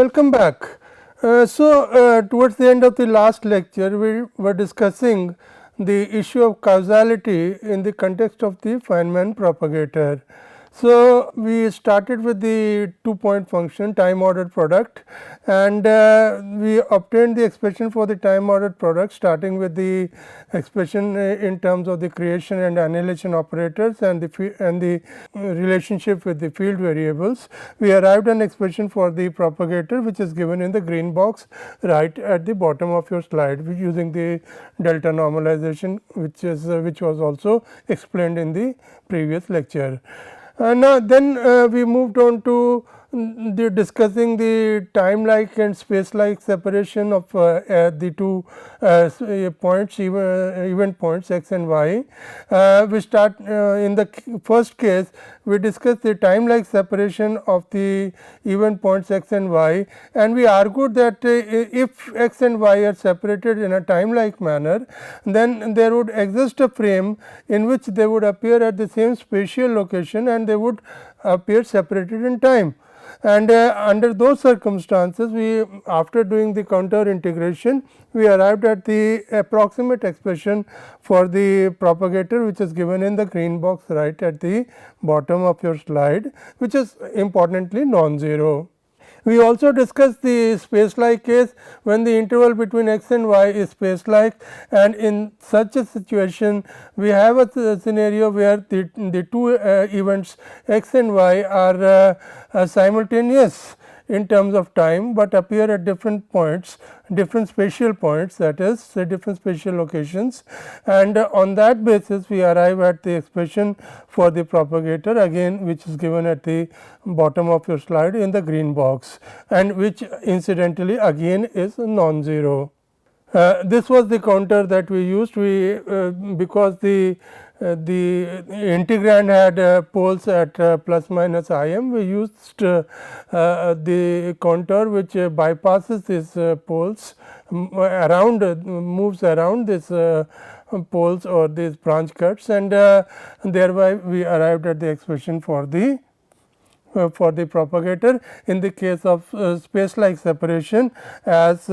welcome back. Towards the end of the last lecture, we were discussing the issue of causality in the context of the Feynman propagator. So, we started with the 2-point function time ordered product, and we obtained the expression for the time ordered product starting with the expression in terms of the creation and annihilation operators and the relationship with the field variables. We arrived an expression for the propagator, which is given in the green box right at the bottom of your slide using the delta normalization, which was also explained in the previous lecture. Now, then we moved on to discussing the time like and space like separation of the two points, event points x and y. We start in the first case, we discussed the time like separation of the event points x and y, and we argued that if x and y are separated in a time like manner, then there would exist a frame in which they would appear at the same spatial location and they would appear separated in time. And under those circumstances, we after doing the counter integration, we arrived at the approximate expression for the propagator, which is given in the green box right at the bottom of your slide, which is importantly non-zero. We also discussed the space like case when the interval between x and y is space like, and in such a situation we have a scenario where the two events x and y are simultaneous in terms of time, but appear at different points, different spatial points, that is different spatial locations, and on that basis we arrive at the expression for the propagator again, which is given at the bottom of your slide in the green box, and which incidentally again is non-zero. This was the counter that we used. Because the integrand had poles at plus minus I m, we used the counter which bypasses these poles around, moves around this poles or these branch cuts, and thereby we arrived at the expression for the propagator in the case of space like separation as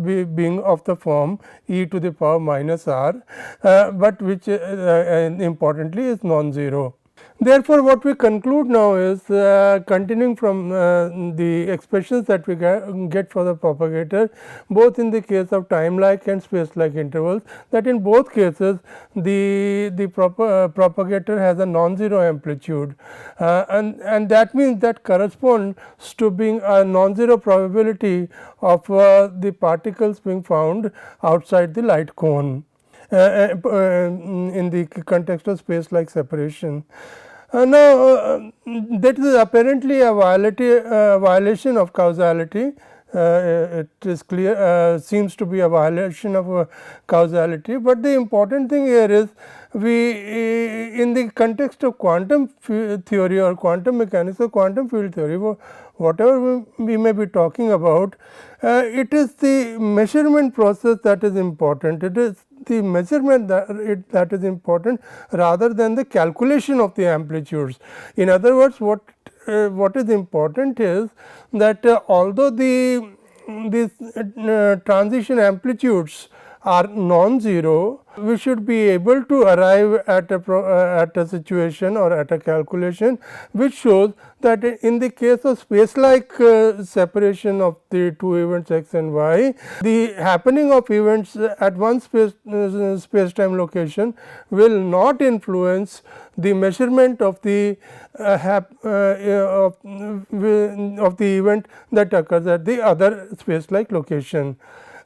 being of the form e to the power minus r, but which importantly is non-zero. Therefore, what we conclude now is continuing from the expressions that we get for the propagator, both in the case of time like and space like intervals, that in both cases the propagator has a non-zero amplitude, and that means that corresponds to being a non-zero probability of the particles being found outside the light cone in the context of space like separation. Now, that is apparently a violation of causality. It is clear, seems to be a violation of causality, but the important thing here is we in the context of quantum theory or quantum mechanics or quantum field theory, whatever we may be talking about, it is the measurement process that is important. It is the measurement that is important rather than the calculation of the amplitudes. In other words, what is important is that although these transition amplitudes are non-zero, we should be able to arrive at a situation or at a calculation which shows that in the case of space like separation of the two events x and y, the happening of events at one space time location will not influence the measurement of the event that occurs at the other space like location.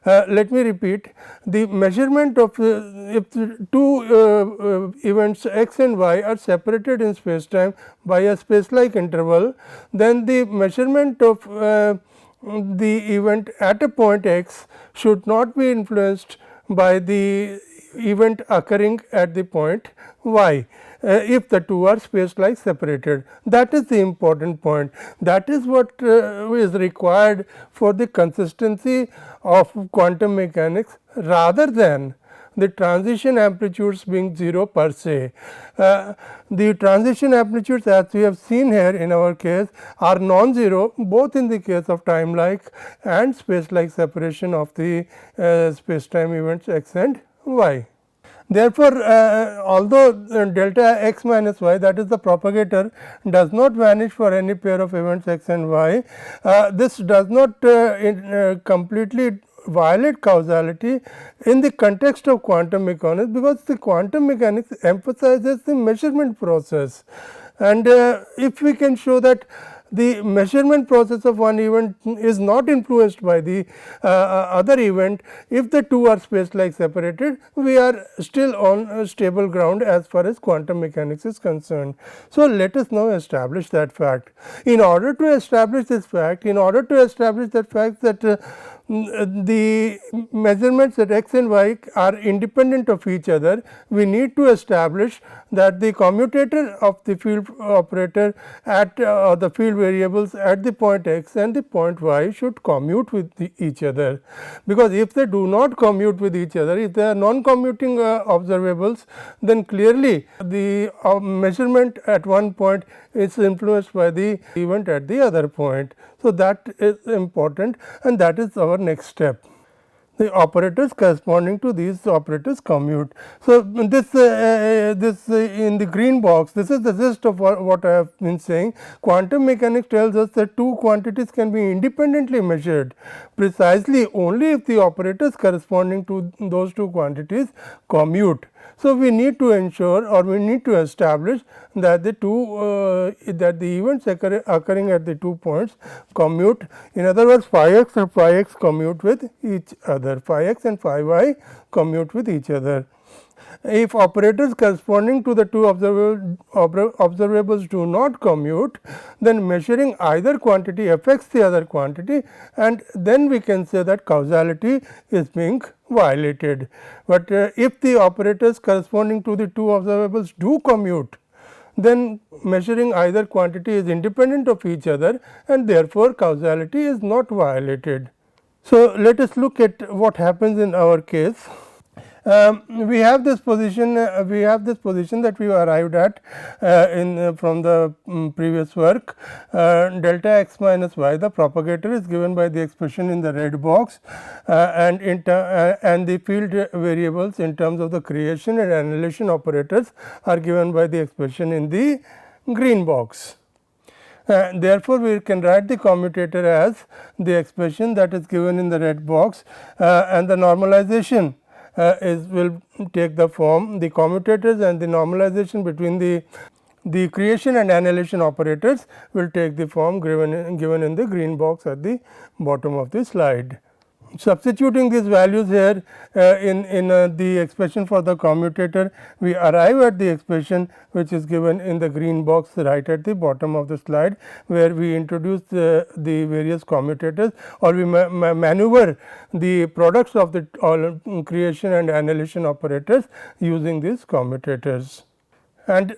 Let me repeat, the measurement of if two events x and y are separated in space time by a space like interval, then the measurement of the event at a point x should not be influenced by the event occurring at the point y. If the two are space like separated. That is the important point. That is what is required for the consistency of quantum mechanics rather than the transition amplitudes being 0 per se. The transition amplitudes, as we have seen here in our case, are non-zero both in the case of time-like and space-like separation of the space-time events x and y. Therefore, although delta x minus y, that is the propagator, does not vanish for any pair of events x and y, this does not completely violate causality in the context of quantum mechanics, because the quantum mechanics emphasizes the measurement process. And if we can show that the measurement process of one event is not influenced by the other event, if the two are space like separated, we are still on stable ground as far as quantum mechanics is concerned. So, let us now establish that fact. In order to establish this fact, that the measurements at x and y are independent of each other, we need to establish that the commutator of the field operator at the field variables at the point x and the point y should commute with each other, because if they do not commute with each other, if they are non-commuting observables, then clearly the measurement at one point is influenced by the event at the other point. So, that is important, and that is our next step. The operators corresponding to these operators commute. So, this in the green box, this is the gist of what I have been saying. Quantum mechanics tells us that two quantities can be independently measured precisely only if the operators corresponding to those two quantities commute. So, we need to ensure, or we need to establish that the two that the events occurring at the 2 points commute. In other words, phi x and phi x commute with each other, phi x and phi y commute with each other. If operators corresponding to the two observables do not commute, then measuring either quantity affects the other quantity, and then we can say that causality is being violated. But if the operators corresponding to the two observables do commute, then measuring either quantity is independent of each other, and therefore, causality is not violated. So, let us look at what happens in our case. We have this position that we arrived at from the previous work. Delta x minus y, the propagator, is given by the expression in the red box, and the field variables in terms of the creation and annihilation operators are given by the expression in the green box. Therefore, we can write the commutator as the expression that is given in the red box, and the normalization will take the form, the commutators and the normalization between the creation and annihilation operators will take the form given in the green box at the bottom of the slide. Substituting these values here in the expression for the commutator, we arrive at the expression which is given in the green box right at the bottom of the slide, where we introduce the various commutators, or we maneuver the products of the creation and annihilation operators using these commutators. And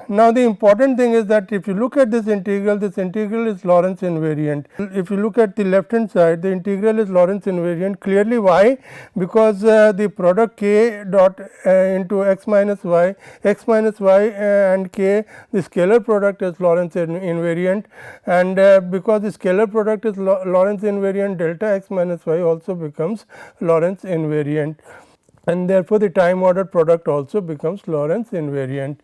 now, the important thing is that if you look at this integral is Lorentz invariant. If you look at the left hand side, the integral is Lorentz invariant. Clearly, why? Because the product k dot into x minus y and k, the scalar product is Lorentz invariant, and because the scalar product is Lorentz invariant, delta x minus y also becomes Lorentz invariant, and therefore, the time ordered product also becomes Lorentz invariant.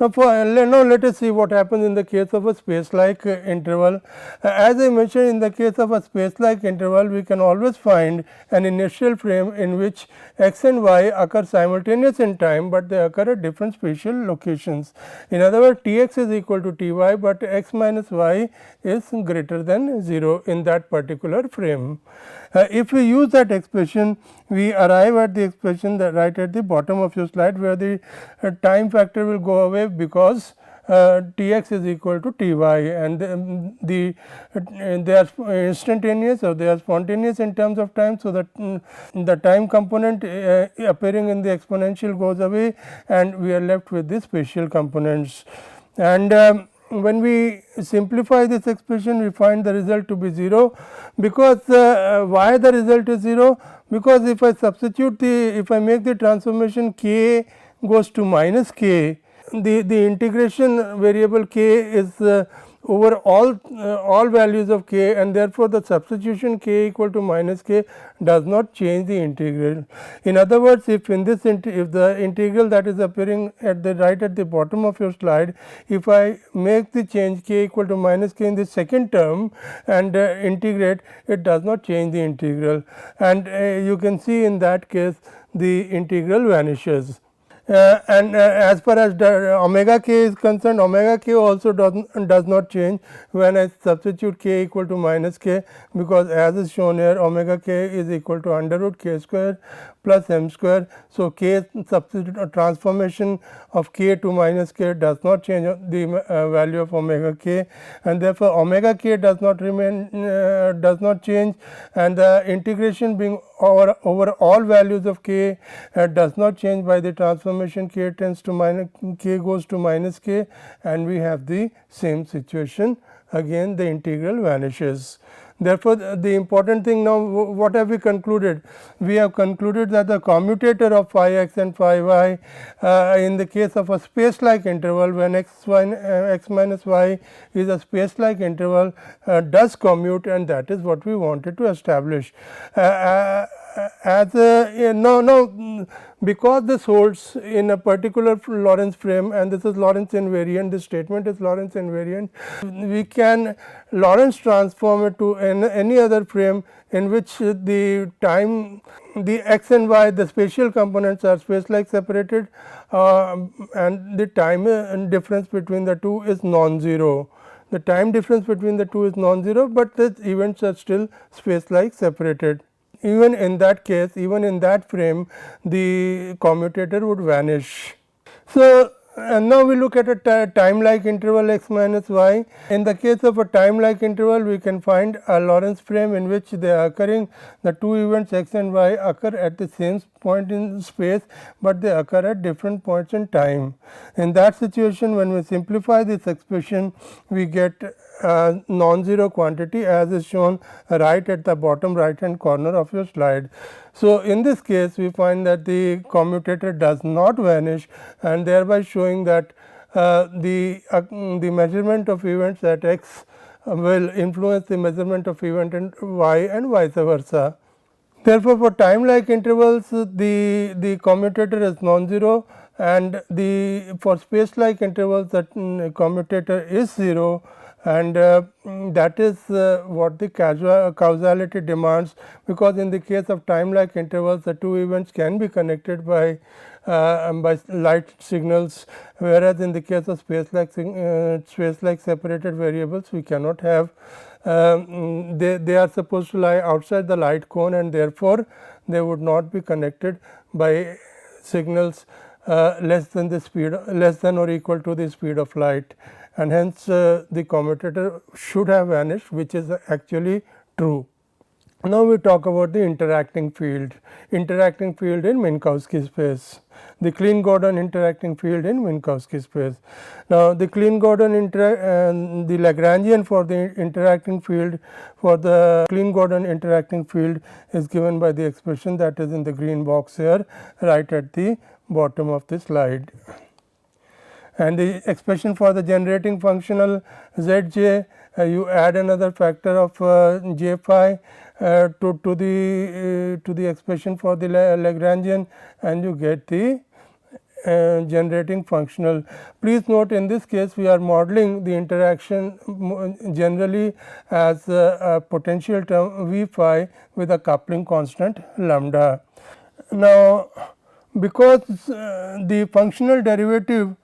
Now, let us see what happens in the case of a space like interval. As I mentioned, in the case of a space like interval, we can always find an initial frame in which x and y occur simultaneous in time, but they occur at different spatial locations. In other words, T x is equal to T y, but x minus y is greater than 0 in that particular frame. If we use that expression, we arrive at the expression that right at the bottom of your slide, where the time factor will go away, because T x is equal to T y, and they are instantaneous, or they are spontaneous in terms of time. So, that the time component appearing in the exponential goes away, and we are left with the spatial components. And when we simplify this expression, we find the result to be 0, because why the result is 0? Because if I substitute if I make the transformation k goes to minus k, the integration variable k is over all values of k, and therefore, the substitution k equal to minus k does not change the integral. In other words, if in this if the integral that is appearing at the at the bottom of your slide, if I make the change k equal to minus k in the second term and integrate, it does not change the integral, and you can see in that case the integral vanishes. And as far as omega k is concerned, omega k also does not change when I substitute k equal to minus k, because as is shown here, omega k is equal to under root k square plus m square. So, k substitute transformation of k to minus k does not change the value of omega k, and therefore, omega k does not remain does not change, and the integration being over all values of k does not change by the transformation k tends to minus k goes to minus k, and we have the same situation again, the integral vanishes. Therefore, the important thing now, what have we concluded? We have concluded that the commutator of phi x and phi y in the case of a space like interval, when x minus y is a space like interval, does commute, and that is what we wanted to establish. As now, because this holds in a particular Lorentz frame, and this is Lorentz invariant, this statement is Lorentz invariant, we can Lorentz transform it to any other frame in which the time, the x and y, the spatial components are space like separated, and the time difference between the two is non-zero. The time difference between the two is non-zero, but the events are still space like separated. Even in that case, even in that frame, the commutator would vanish. So, and now we look at a time like interval x minus y. In the case of a time like interval, we can find a Lorentz frame in which they are occurring, the two events x and y occur at the same point in space, but they occur at different points in time. In that situation, when we simplify this expression, we get non-zero quantity, as is shown right at the bottom right hand corner of your slide. So, in this case, we find that the commutator does not vanish, and thereby showing that the measurement of events at x will influence the measurement of event at y and vice versa. Therefore, for time like intervals, the commutator is non-zero, and for space like intervals, that commutator is 0, and that is what the causality demands, because in the case of time like intervals, the two events can be connected by light signals, whereas in the case of space like separated variables, we cannot have. They are supposed to lie outside the light cone, and therefore, they would not be connected by signals less than or equal to the speed of light, and hence the commutator should have vanished, which is actually true. Now, we talk about the interacting field in Minkowski space, the Kleene-Gordon interacting field in Minkowski space. Now, the Kleene-Gordon the Lagrangian for the interacting field, for the Kleene-Gordon interacting field, is given by the expression that is in the green box here, right at the bottom of the slide. And the expression for the generating functional Zj, you add another factor of j phi to the expression for the Lagrangian, and you get the generating functional. Please note, in this case we are modeling the interaction generally as a potential term V phi with a coupling constant lambda. Now, because the functional derivative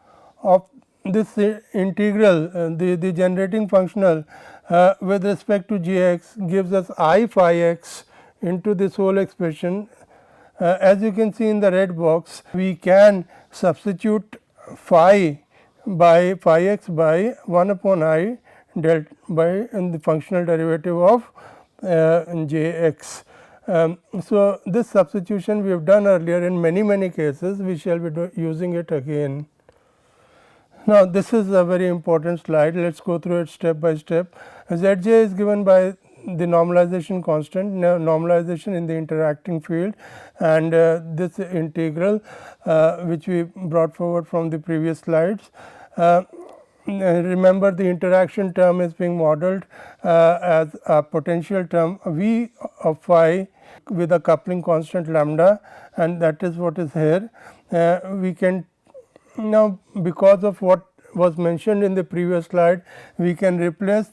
of this integral, the generating functional with respect to g x gives us I phi x into this whole expression. As you can see in the red box, we can substitute phi x by 1 upon I del by the functional derivative of j x. So, this substitution we have done earlier in many cases, we shall be using it again. Now, this is a very important slide. Let us go through it step by step. Zj is given by the normalization constant, normalization in the interacting field, and this integral which we brought forward from the previous slides. Remember, the interaction term is being modeled as a potential term V of phi with a coupling constant lambda, and that is what is here. We can now, because of what was mentioned in the previous slide, we can replace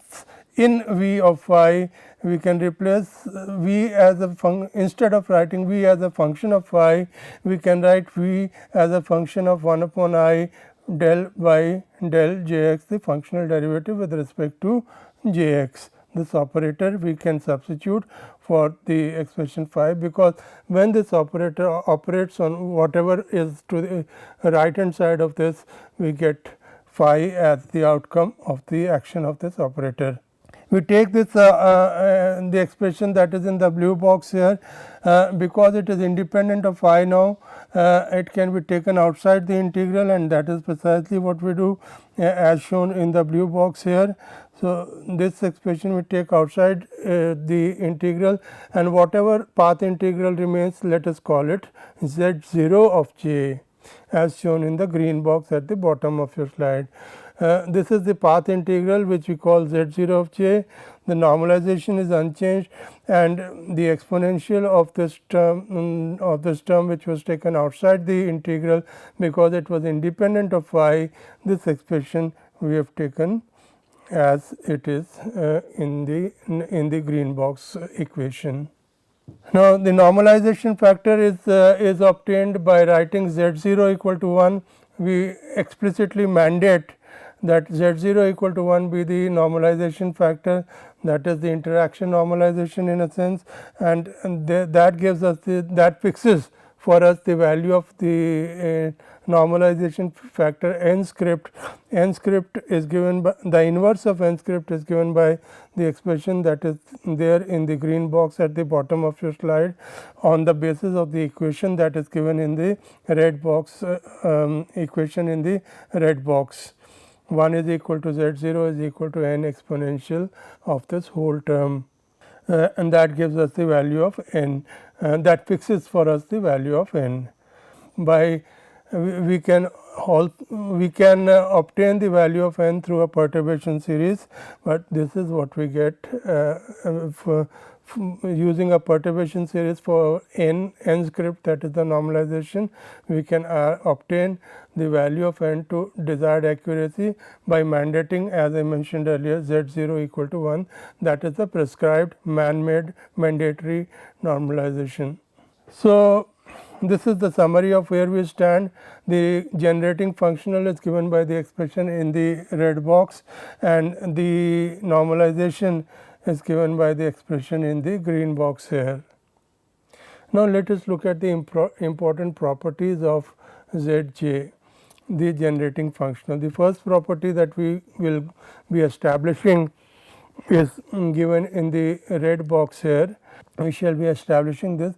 in V of phi, we can replace V as a instead of writing V as a function of phi, we can write V as a function of 1 upon I del by del Jx, the functional derivative with respect to Jx. This operator we can substitute for the expression phi, because when this operator operates on whatever is to the right hand side of this, we get phi as the outcome of the action of this operator. We take this the expression that is in the blue box here, because it is independent of phi now, it can be taken outside the integral, and that is precisely what we do as shown in the blue box here. So, this expression we take outside the integral, and whatever path integral remains, let us call it z0 of j, as shown in the green box at the bottom of your slide. This is the path integral which we call z0 of j. The normalization is unchanged, and the exponential of this term which was taken outside the integral, because it was independent of phi, this expression we have taken as it is in the green box equation. Now, the normalization factor is obtained by writing z0 equal to 1. We explicitly mandate that z0 equal to 1 be the normalization factor, that is the interaction normalization in a sense, and that gives us that fixes for us the value of the normalization factor n script. N script is given by the inverse of n script is given by the expression that is there in the green box at the bottom of your slide, on the basis of the equation that is given in the red box, equation in the red box. 1 is equal to z0 is equal to n exponential of this whole term, and that gives us the value of n, that fixes for us the value of n. By we can obtain the value of n through a perturbation series, but this is what we get using a perturbation series for n script, that is the normalization. We can obtain the value of n to desired accuracy by mandating, as I mentioned earlier, z0 equal to 1, that is the prescribed man-made mandatory normalization. So, this is the summary of where we stand. The generating functional is given by the expression in the red box, and the normalization is given by the expression in the green box here. Now, let us look at the important properties of Zj, the generating functional. The first property that we will be establishing is given in the red box here. We shall be establishing this.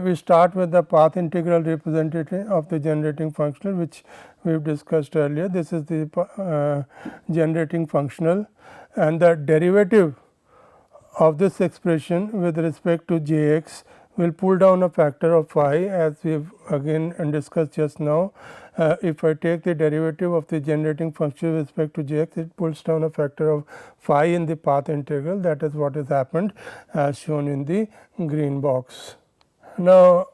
We start with the path integral representative of the generating functional, which we have discussed earlier. This is the generating functional, and the derivative of this expression with respect to Jx will pull down a factor of phi, as we have again discussed just now. If I take the derivative of the generating function with respect to Jx, it pulls down a factor of phi in the path integral. That is what has happened, as shown in the green box. Now,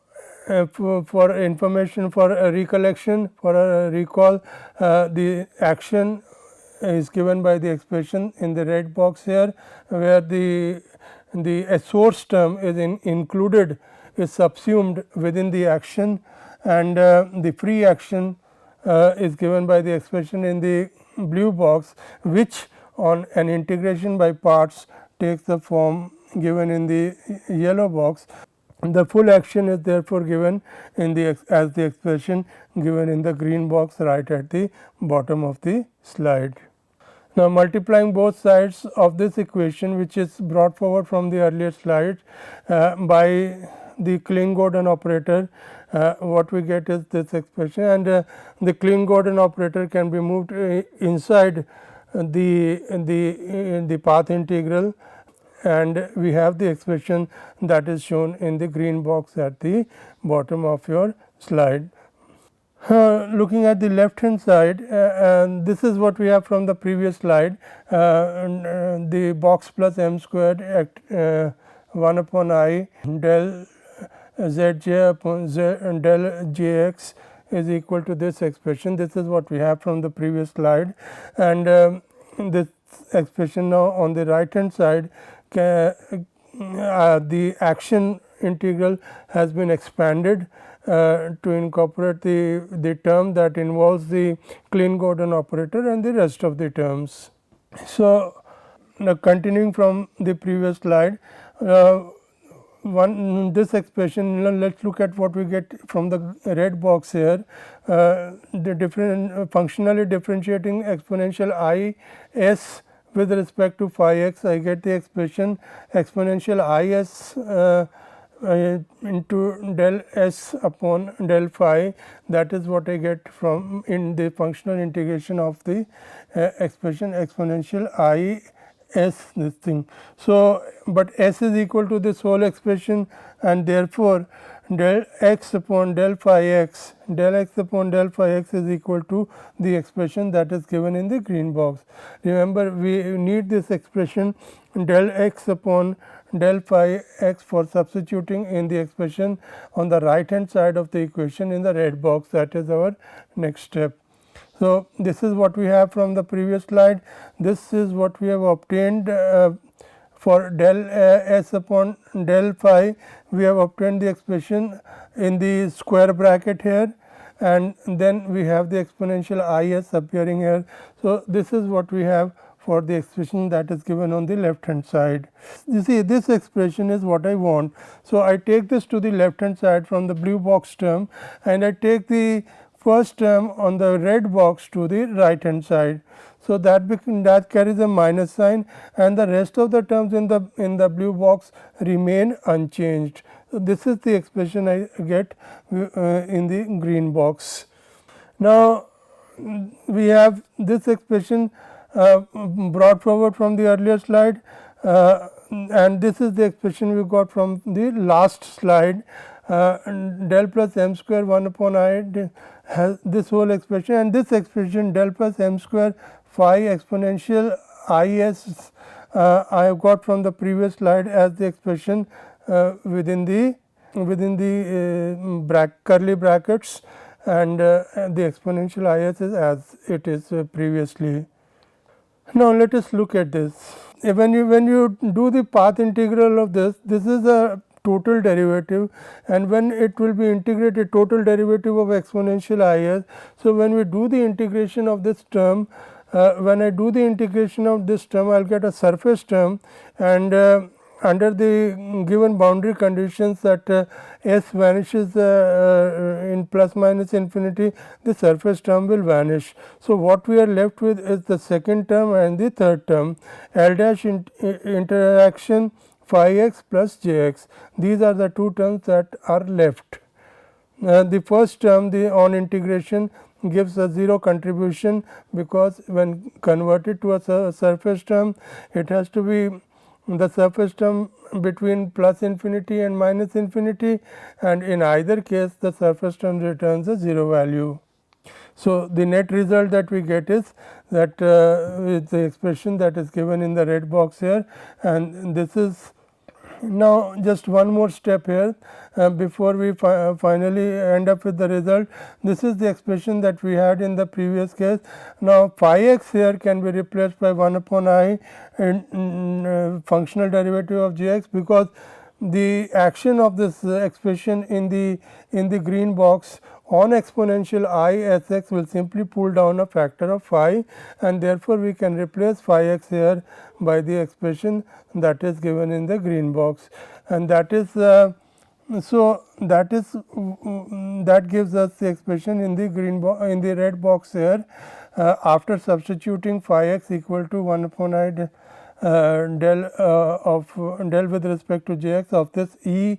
for information, for a recollection, for a recall, the action is given by the expression in the red box here, where the source term is included, is subsumed within the action, and the free action is given by the expression in the blue box, which on an integration by parts takes the form given in the yellow box. The full action is therefore given in the as the expression given in the green box right at the bottom of the slide. Now, multiplying both sides of this equation, which is brought forward from the earlier slide by the Kling-Gordon operator, what we get is this expression, and the Kleene-Gordon operator can be moved inside the path integral, and we have the expression that is shown in the green box at the bottom of your slide. Looking at the left hand side, and this is what we have from the previous slide, the box plus m squared at 1 upon I del zj upon z del jx is equal to this expression. This is what we have from the previous slide, and this expression now on the right hand side, the action integral has been expanded to incorporate the term that involves the Kleene-Gordon operator and the rest of the terms. So, now continuing from the previous slide, this expression, let us look at what we get from the red box here. The different functionally differentiating exponential I s with respect to phi x, I get the expression exponential I s into del s upon del phi. That is what I get from in the functional integration of the expression exponential I s this thing. So, but s is equal to this whole expression, and therefore, del x upon del phi x, del x upon del phi x is equal to the expression that is given in the green box. Remember, we need this expression del x upon del phi x for substituting in the expression on the right hand side of the equation in the red box. That is our next step. So, this is what we have from the previous slide. This is what we have obtained for del s upon del phi. We have obtained the expression in the square bracket here, and then we have the exponential I s appearing here. So, this is what we have for the expression that is given on the left hand side. You see, this expression is what I want. So, I take this to the left hand side from the blue box term, and I take the first term on the red box to the right hand side. So, that carries a minus sign, and the rest of the terms in the blue box remain unchanged. So, this is the expression I get in the green box. Now, we have this expression brought forward from the earlier slide, and this is the expression we got from the last slide. Del plus m square 1 upon I has this whole expression, and this expression del plus m square phi exponential I s I have got from the previous slide as the expression within the curly brackets, and the exponential I s is as it is previously. Now, let us look at this. When you do the path integral of this is a total derivative, and when it will be integrated, total derivative of exponential I s. So, when we do the integration of this term, when I do the integration of this term, I will get a surface term, and under the given boundary conditions that s vanishes in plus minus infinity, the surface term will vanish. So, what we are left with is the second term and the third term, L dash interaction phi x plus j x. These are the two terms that are left. The first term, the on integration, gives a 0 contribution, because when converted to a surface term, it has to be the surface term between plus infinity and minus infinity, and in either case the surface term returns a 0 value. So, the net result that we get is that the expression that is given in the red box here, and this is now just one more step here before we finally end up with the result. This is the expression that we had in the previous case. Now, phi x here can be replaced by 1 upon I in functional derivative of j x, because the action of this expression in the green box on exponential I s x will simply pull down a factor of phi, and therefore, we can replace phi x here by the expression that is given in the green box, and that is so that gives us the expression in the in the red box here after substituting phi x equal to 1 upon I del with respect to j x of this E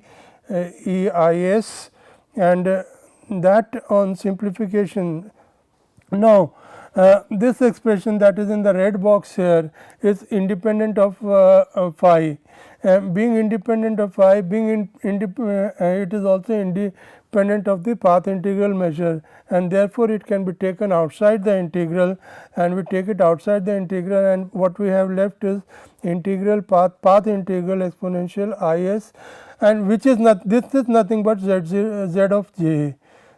I s and that on simplification. Now, this expression that is in the red box here is independent of phi. Being independent of phi, it is also independent of the path integral measure, and therefore, it can be taken outside the integral, and we take it outside the integral, and what we have left is integral path integral exponential is, and which is not, this is nothing but z of j.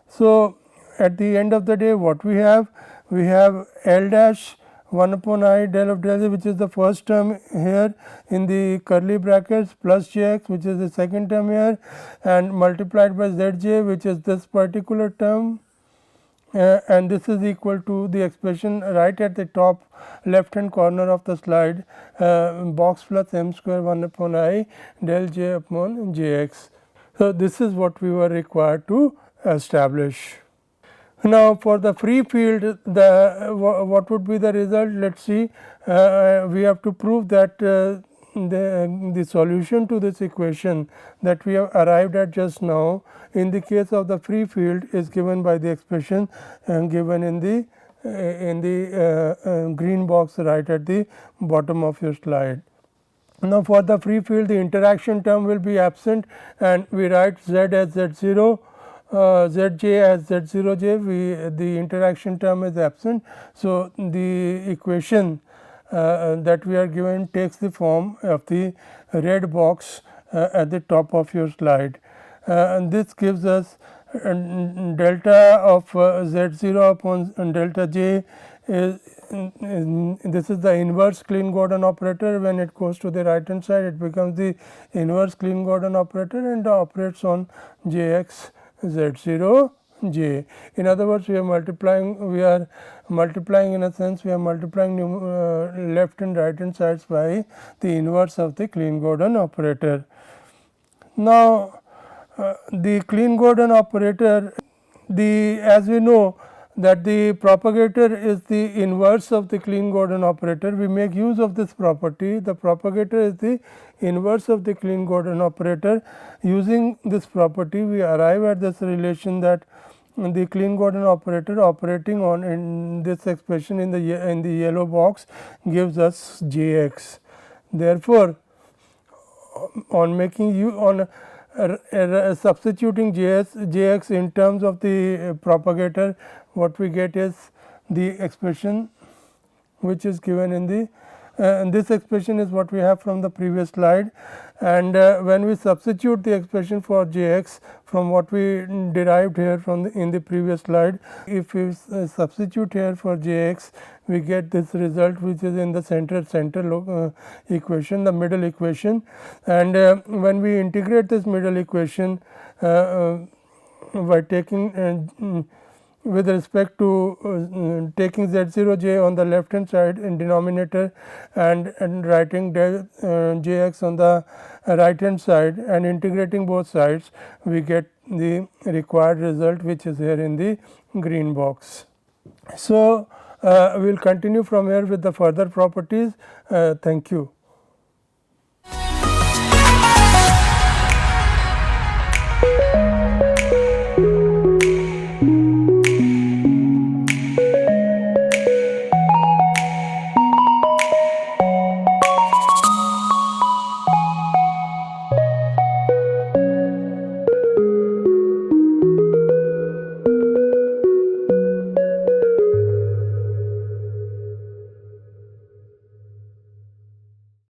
So, at the end of the day, what we have L dash 1 upon I del of del z, which is the first term here in the curly brackets, plus j x, which is the second term here, and multiplied by z j, which is this particular term, and this is equal to the expression right at the top left hand corner of the slide, box plus m square 1 upon I del j upon j x. So, this is what we were required to establish. Now, for the free field, what would be the result? Let us see. We have to prove that the solution to this equation that we have arrived at just now in the case of the free field is given by the expression given in the green box right at the bottom of your slide. Now, for the free field, the interaction term will be absent, and we write z as z0, zj as z0j, the interaction term is absent. So, the equation that we are given takes the form of the red box at the top of your slide, and this gives us delta of z0 upon delta j is this is the inverse Kleene-Gordon operator. When it goes to the right hand side, it becomes the inverse Kleene-Gordon operator and operates on j x z0 j. In other words, we are multiplying in a sense, we are multiplying left and right hand sides by the inverse of the Kleene-Gordon operator. Now, the Kleene-Gordon operator, as we know that the propagator is the inverse of the Kleene-Gordon operator, we make use of this property. The propagator is the inverse of the Kleene-Gordon operator. Using this property, we arrive at this relation that the Kleene-Gordon operator operating on in this expression in the yellow box gives us j x. Therefore, on making substituting j x in terms of the propagator, what we get is the expression which is given in the and this expression is what we have from the previous slide, and when we substitute the expression for j x from what we derived here from in the previous slide, if we substitute here for j x, we get this result which is in the center equation, the middle equation, and when we integrate this middle equation by taking with respect to taking z0 j on the left hand side in denominator and writing del j x on the right hand side and integrating both sides, we get the required result which is here in the green box. So, we will continue from here with the further properties. Thank you.